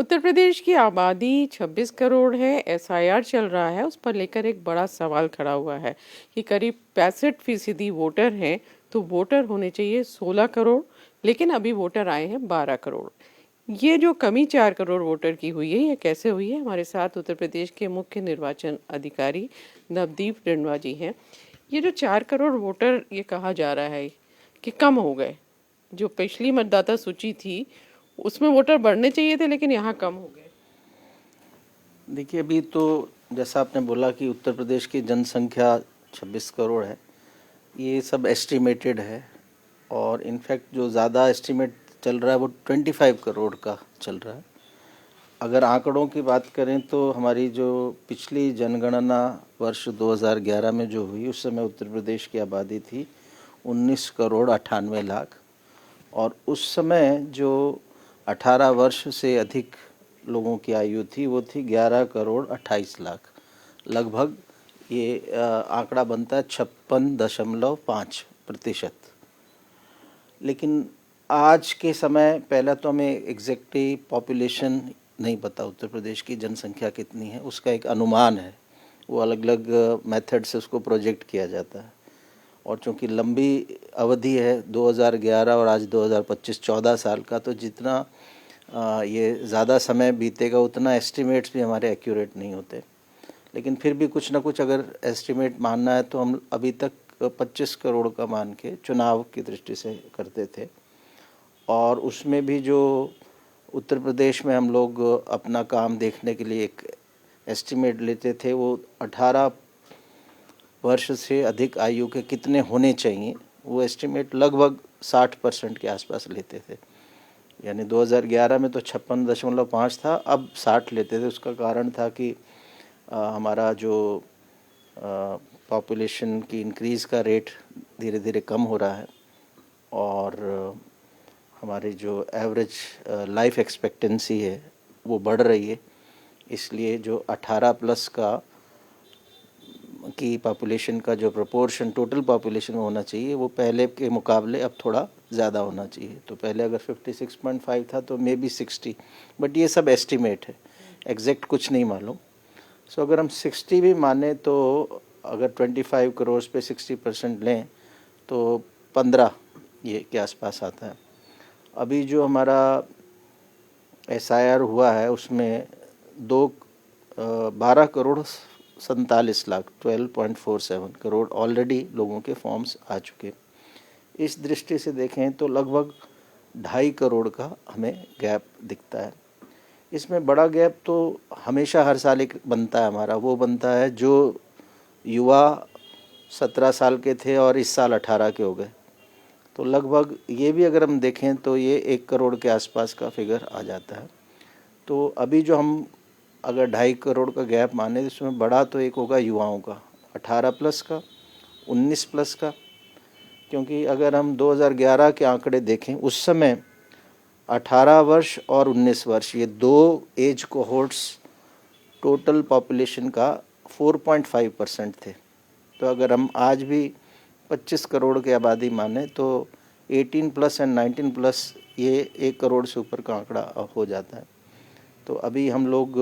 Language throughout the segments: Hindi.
उत्तर प्रदेश की आबादी 26 करोड़ है। एसआईआर चल रहा है, उस पर लेकर एक बड़ा सवाल खड़ा हुआ है कि करीब 65% वोटर हैं, तो वोटर होने चाहिए 16 करोड़, लेकिन अभी वोटर आए हैं 12 करोड़। ये जो कमी 4 करोड़ वोटर की हुई है, ये कैसे हुई है? हमारे साथ उत्तर प्रदेश के मुख्य निर्वाचन अधिकारी नवदीप रिंडवा जी हैं। ये जो 4 करोड़ वोटर ये कहा जा रहा है कि कम हो गए, जो पिछली मतदाता सूची थी उसमें वोटर बढ़ने चाहिए थे, लेकिन यहाँ कम हो गए। देखिए, अभी तो जैसा आपने बोला कि उत्तर प्रदेश की जनसंख्या 26 करोड़ है, ये सब एस्टिमेटेड है। और इनफैक्ट जो ज़्यादा एस्टिमेट चल रहा है वो 25 करोड़ का चल रहा है। अगर आंकड़ों की बात करें तो हमारी जो पिछली जनगणना वर्ष 2011 में जो हुई, उस समय उत्तर प्रदेश की आबादी थी 19 करोड़ 98 लाख। और उस समय जो 18 वर्ष से अधिक लोगों की आयु थी वो थी 11 करोड़ 28 लाख। लगभग ये आंकड़ा बनता है 56.5%। लेकिन आज के समय, पहला तो हमें एग्जैक्टली पॉपुलेशन नहीं पता उत्तर प्रदेश की जनसंख्या कितनी है, उसका एक अनुमान है। वो अलग अलग मेथड से उसको प्रोजेक्ट किया जाता है। और चूँकि लंबी अवधि है 2011 और आज 2025, 14 साल का, तो जितना ये ज़्यादा समय बीतेगा उतना एस्टिमेट्स भी हमारे एक्यूरेट नहीं होते। लेकिन फिर भी कुछ ना कुछ अगर एस्टिमेट मानना है तो हम अभी तक 25 करोड़ का मान के चुनाव की दृष्टि से करते थे। और उसमें भी जो उत्तर प्रदेश में हम लोग अपना काम देखने के लिए एक एस्टिमेट लेते थे, वो 18 वर्ष से अधिक आयु के कितने होने चाहिए, वो एस्टिमेट लगभग 60% के आसपास लेते थे। यानी 2011 में तो 56.5 था, अब 60 लेते थे। उसका कारण था कि हमारा जो पॉपुलेशन की इंक्रीज़ का रेट धीरे धीरे कम हो रहा है और हमारी जो एवरेज लाइफ एक्सपेक्टेंसी है वो बढ़ रही है। इसलिए जो 18 प्लस की पॉपुलेशन का जो प्रोपोर्शन टोटल पॉपुलेशन में होना चाहिए, वो पहले के मुकाबले अब थोड़ा ज़्यादा होना चाहिए। तो पहले अगर 56.5 था तो मे बी 60, बट ये सब एस्टिमेट है, एग्जैक्ट कुछ नहीं मालूम। सो अगर हम 60 भी माने तो अगर 25 करोड़ पे 60% लें तो 15 ये के आसपास आता है। अभी जो हमारा एसआईआर हुआ है उसमें 12 करोड़ 47 लाख 12.47 करोड़ ऑलरेडी लोगों के फॉर्म्स आ चुके। इस दृष्टि से देखें तो लगभग 2.5 करोड़ का हमें गैप दिखता है। इसमें बड़ा गैप तो हमेशा हर साल एक बनता है हमारा, वो बनता है जो युवा 17 साल के थे और इस साल 18 के हो गए। तो लगभग ये भी अगर हम देखें तो ये 1 करोड़ के आसपास का फिगर आ जाता है। तो अभी जो हम अगर 2.5 करोड़ का गैप माने तो इसमें बड़ा तो एक होगा युवाओं का, 18 प्लस का, 19 प्लस का। क्योंकि अगर हम 2011 के आंकड़े देखें, उस समय 18 वर्ष और 19 वर्ष ये दो एज कोहोर्ट्स टोटल पॉपुलेशन का 4.5% थे। तो अगर हम आज भी 25 करोड़ की आबादी माने तो 18 प्लस एंड 19 प्लस ये 1 करोड़ से ऊपर का आंकड़ा हो जाता है। तो अभी हम लोग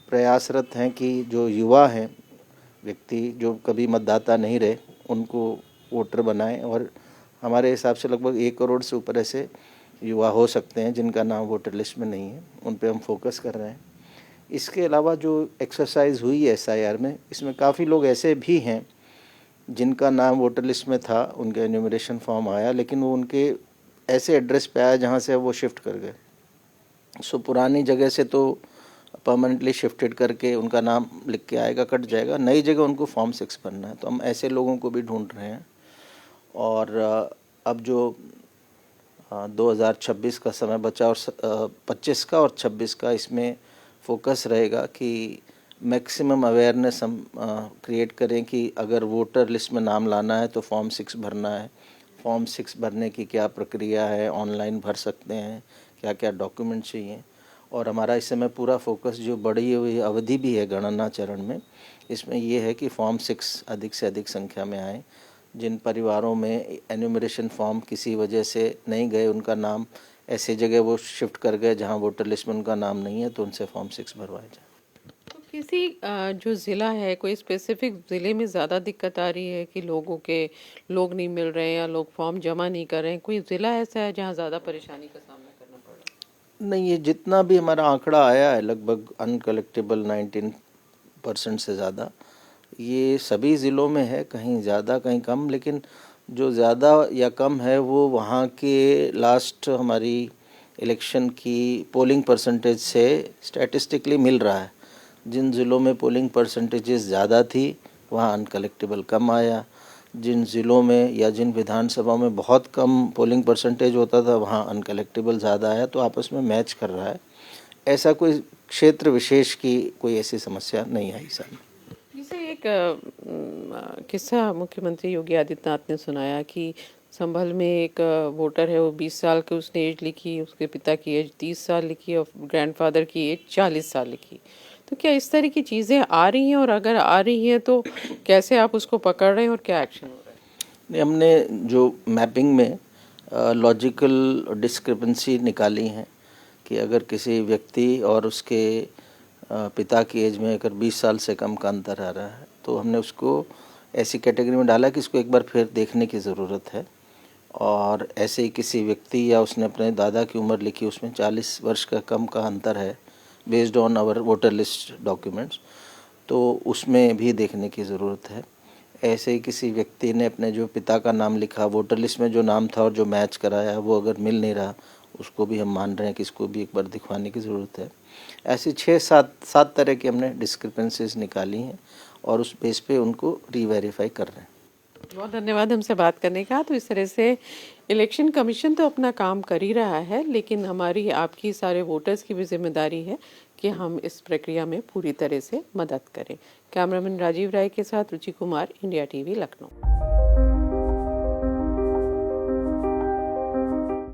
प्रयासरत हैं कि जो युवा हैं, व्यक्ति जो कभी मतदाता नहीं रहे, उनको वोटर बनाएं। और हमारे हिसाब से लगभग 1 करोड़ से ऊपर ऐसे युवा हो सकते हैं जिनका नाम वोटर लिस्ट में नहीं है, उन पे हम फोकस कर रहे हैं। इसके अलावा जो एक्सरसाइज हुई है एसआईआर में, इसमें काफ़ी लोग ऐसे भी हैं जिनका नाम वोटर लिस्ट में था, उनका एन्यूमरेशन फॉर्म आया, लेकिन वो उनके ऐसे एड्रेस पे आया जहाँ से वो शिफ्ट कर गए। सो पुरानी जगह से तो परमानेंटली शिफ्टेड करके उनका नाम लिख के आएगा, कट जाएगा, नई जगह उनको फॉर्म 6 भरना है। तो हम ऐसे लोगों को भी ढूंढ रहे हैं। और अब जो 2026 का समय बचा और 25 का और 26 का, इसमें फोकस रहेगा कि मैक्सिमम अवेयरनेस हम क्रिएट करें कि अगर वोटर लिस्ट में नाम लाना है तो फॉर्म 6 भरना है। फॉर्म 6 भरने की क्या प्रक्रिया है, ऑनलाइन भर सकते हैं, क्या क्या डॉक्यूमेंट चाहिए। और हमारा इस समय पूरा फोकस जो बढ़ी हुई अवधि भी है गणना चरण में, इसमें ये है कि फॉर्म 6 अधिक से अधिक संख्या में आए। जिन परिवारों में एन्यूमरेशन फॉर्म किसी वजह से नहीं गए, उनका नाम ऐसी जगह वो शिफ्ट कर गए जहाँ वोटर लिस्ट में उनका नाम नहीं है, तो उनसे फॉर्म 6 भरवाए जाए। तो किसी जो ज़िला है, कोई स्पेसिफिक ज़िले में ज़्यादा दिक्कत आ रही है कि लोग नहीं मिल रहे हैं या लोग फॉर्म जमा नहीं कर रहे हैं? कोई ज़िला ऐसा है जहाँ ज़्यादा परेशानी का सामना करना पड़ रहा नहीं, ये जितना भी हमारा आंकड़ा आया है लगभग अनकलेक्टेबल 19% से ज़्यादा, ये सभी ज़िलों में है, कहीं ज़्यादा कहीं कम, लेकिन जो ज़्यादा या कम है वो वहाँ के लास्ट हमारी इलेक्शन की पोलिंग परसेंटेज से स्टैटिस्टिकली मिल रहा है। जिन ज़िलों में पोलिंग परसेंटेजेस ज़्यादा थी वहाँ अनकलेक्टेबल कम आया, जिन ज़िलों में या जिन विधानसभाओं में बहुत कम पोलिंग परसेंटेज होता था वहाँ अनकलेक्टेबल ज़्यादा आया, तो आपस में मैच कर रहा है। ऐसा कोई क्षेत्र विशेष की कोई ऐसी समस्या नहीं आई सामने। जैसे एक किस्सा मुख्यमंत्री योगी आदित्यनाथ ने सुनाया कि संभल में एक वोटर है, वो 20 साल की उसने एज लिखी, उसके पिता की एज 30 साल लिखी और ग्रैंडफादर की एज 40 साल लिखी। तो क्या इस तरह की चीज़ें आ रही हैं, और अगर आ रही हैं तो कैसे आप उसको पकड़ रहे हैं और क्या एक्शन हो रहा है? नहीं, हमने जो मैपिंग में लॉजिकल डिस्क्रिपेंसी निकाली है कि अगर किसी व्यक्ति और उसके पिता की एज में अगर 20 साल से कम का अंतर आ रहा है, तो हमने उसको ऐसी कैटेगरी में डाला कि इसको एक बार फिर देखने की ज़रूरत है। और ऐसे ही किसी व्यक्ति या उसने अपने दादा की उम्र लिखी, उसमें 40 वर्ष का कम का अंतर है based on our voter list documents, तो उसमें भी देखने की ज़रूरत है। ऐसे ही किसी व्यक्ति ने अपने जो पिता का नाम लिखा, वोटर लिस्ट में जो नाम था और जो मैच कराया वो अगर मिल नहीं रहा, उसको भी हम मान रहे हैं कि इसको भी एक बार दिखवाने की ज़रूरत है। ऐसी 6-7 तरह की हमने डिस्क्रिपेंसीज निकाली हैं और उस बेस पे उनको रीवेरीफाई कर रहे हैं। बहुत धन्यवाद हमसे बात करने का। तो इस तरह से इलेक्शन कमीशन तो अपना काम कर ही रहा है, लेकिन हमारी आपकी सारे वोटर्स की भी जिम्मेदारी है कि हम इस प्रक्रिया में पूरी तरह से मदद करें। कैमरामैन राजीव राय के साथ रुचि कुमार, इंडिया टीवी, लखनऊ।